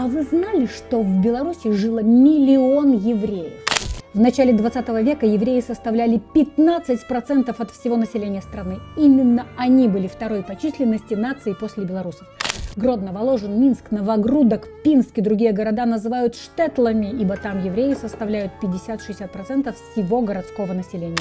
А вы знали, что в Беларуси жило 1 миллион евреев? В начале 20 века евреи составляли 15% от всего населения страны. Именно они были второй по численности нацией после белорусов. Гродно, Воложин, Минск, Новогрудок, Пинск и другие города называют штетлами, ибо там евреи составляют 50-60% всего городского населения.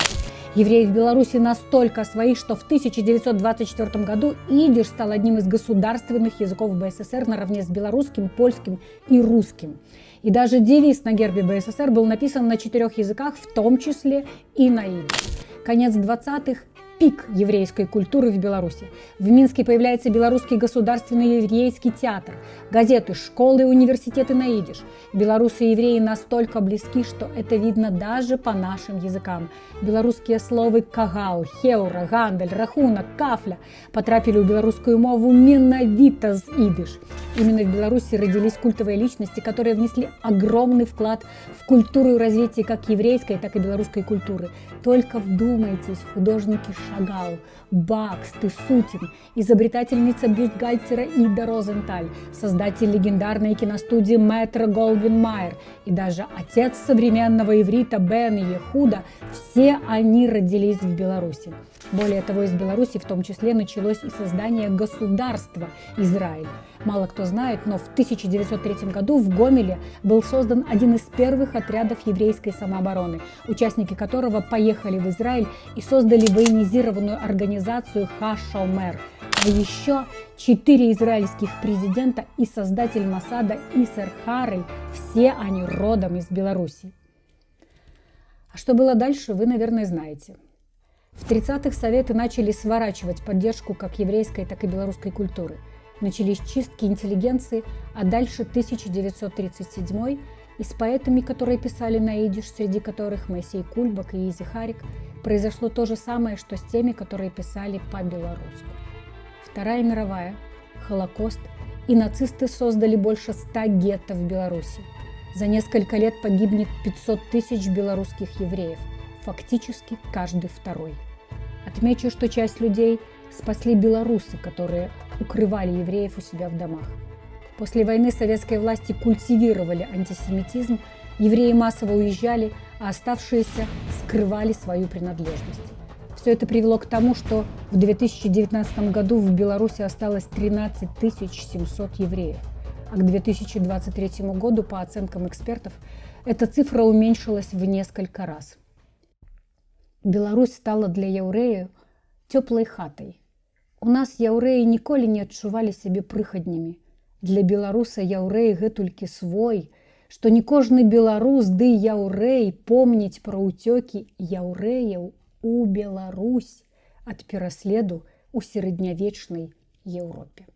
Евреи в Беларуси настолько свои, что в 1924 году идиш стал одним из государственных языков БССР наравне с белорусским, польским и русским. И даже девиз на гербе БССР был написан на 4 языках, в том числе и на идиш. Конец 20-х – пик еврейской культуры в Беларуси. В Минске появляется Белорусский государственный еврейский театр, газеты, школы и университеты на идиш. Белорусы и евреи настолько близки, что это видно даже по нашим языкам. Белорусские словы «кагал», «хеура», «гандель», «рахунок», «кафля» потрапили в белорусскую мову менавіта з идиш. Именно в Беларуси родились культовые личности, которые внесли огромный вклад в культуру и развитие как еврейской, так и белорусской культуры. Только вдумайтесь, художники Шагал, Бакст и Сутин, изобретательница бюстгальтера Ида Розенталь, создатель легендарной киностудии Метро Голдвин Майер и даже отец современного иврита Бен Ехуда – все они родились в Беларуси. Более того, из Беларуси в том числе началось и создание государства Израиль. Мало кто знает, но в 1903 году в Гомеле был создан один из первых отрядов еврейской самообороны, участники которого поехали в Израиль и создали военизированную организацию Ха-Шомер. А еще 4 израильских президента и создатель Моссада Исер Харель, все они родом из Беларуси. А что было дальше, вы, наверное, знаете. В 30-х Советы начали сворачивать поддержку как еврейской, так и белорусской культуры. Начались чистки интеллигенции, а дальше 1937 и с поэтами, которые писали на идиш, среди которых Моисей Кульбак и Изи Харик, произошло то же самое, что с теми, которые писали по-белорусски. Вторая мировая, Холокост, и нацисты создали больше 100 гетто в Беларуси. За несколько лет погибнет 500 тысяч белорусских евреев, фактически каждый второй. Отмечу, что часть людей спасли белорусы, которые укрывали евреев у себя в домах. После войны советские власти культивировали антисемитизм, евреи массово уезжали, а оставшиеся скрывали свою принадлежность. Все это привело к тому, что в 2019 году в Беларуси осталось 13 700 евреев, а к 2023 году, по оценкам экспертов, эта цифра уменьшилась в несколько раз. Беларусь стала для яўрэяў теплой хатой. У нас яўрэі ніколі не адчувалі сябе прыхаднямі. Для беларуса яўрэй гэтулькі свой, што не кожны беларус ды яўрэй помніць пра ўцёкі яўрэяў у Беларусь ад пераследу ў сярэднявечнай Европе.